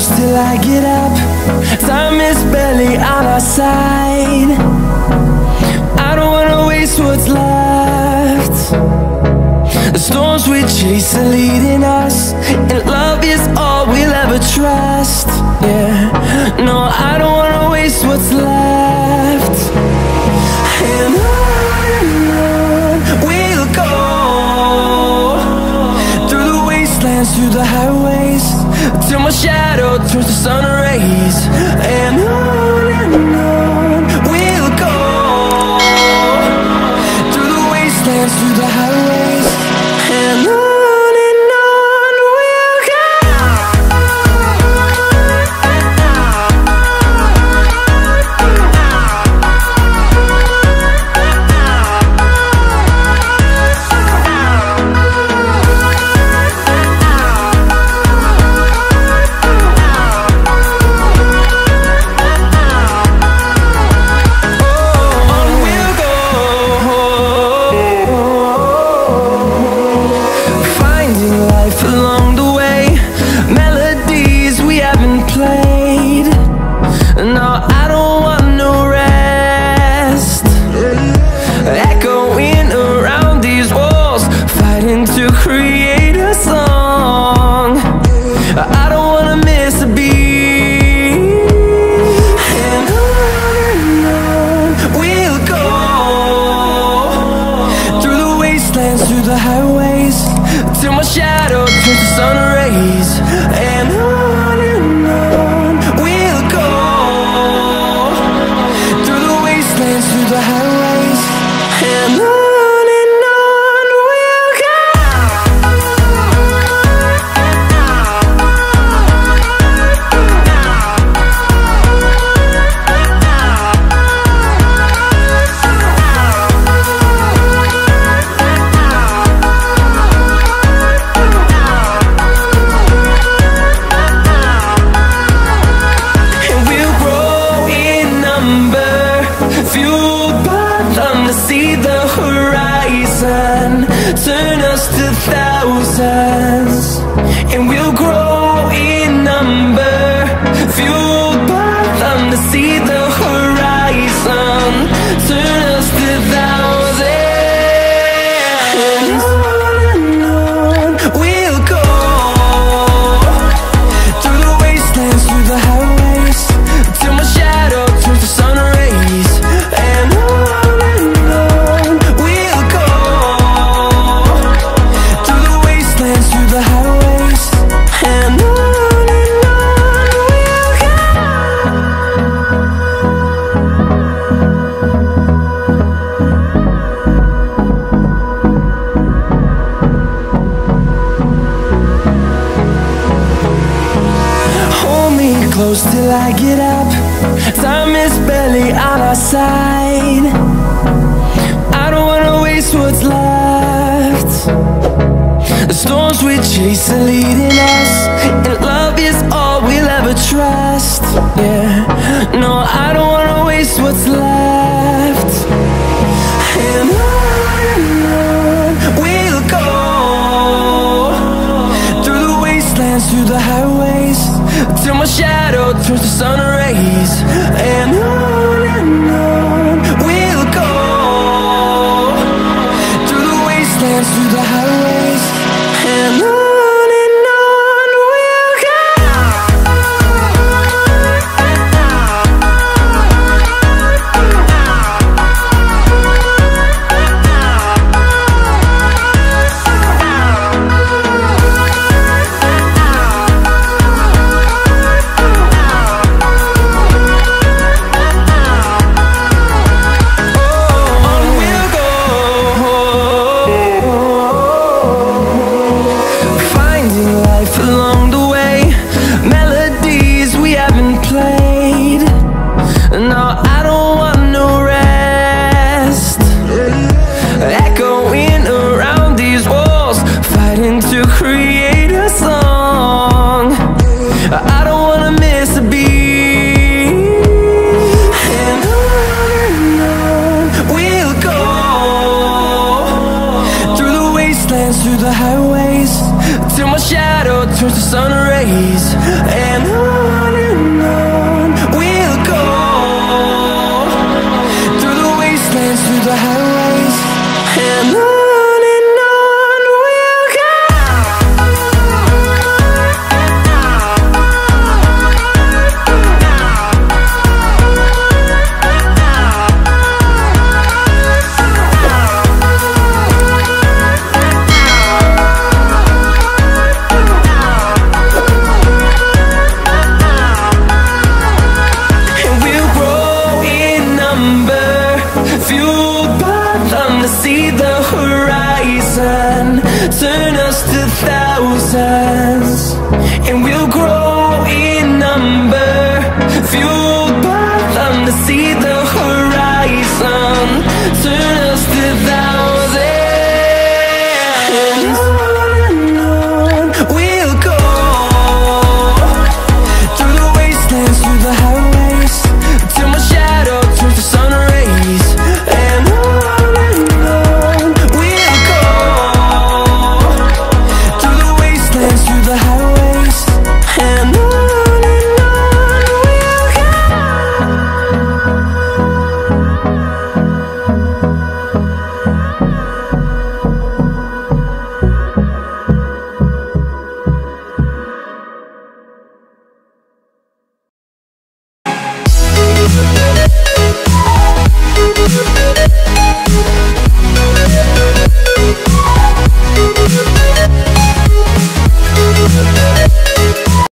close till I get up. Time is barely on our side. I don't wanna waste what's left. The storms we chase are leading us, and love is all we'll ever trust. Yeah, no, I don't wanna waste what's left. And on we'll go, through the wastelands, through the highways, till my shadow turns to sun rays. And on we'll go, through the wastelands, through the highways, and on. To create a song, I don't wanna miss a beat. And on we'll go, through the wastelands, through the highways, till my shadow turns to sun rays. And on we'll go, through the wastelands, through the highways, and on. Fueled by them to see the horizon, turn us to thousands, and we'll grow in number. Fueled by them to see the horizon, turn us to thousands, and on we'll go, through the wastelands, through the highways, till my shadow turns to sun rays. And on we'll go, through the wastelands, through the highways, and on we'll go. Hold me close till I get up. Time is barely on our side. I don't wanna waste what's left. The storms we chase are leading us, and love is all we'll ever trust. Yeah, no, I don't wanna waste what's left. And on we'll go, through the wastelands, through the highways, till my shadow turns to sun rays. And on we'll go, through the wastelands, through the highways, and on. through the highways till my shadow turns to sun rays.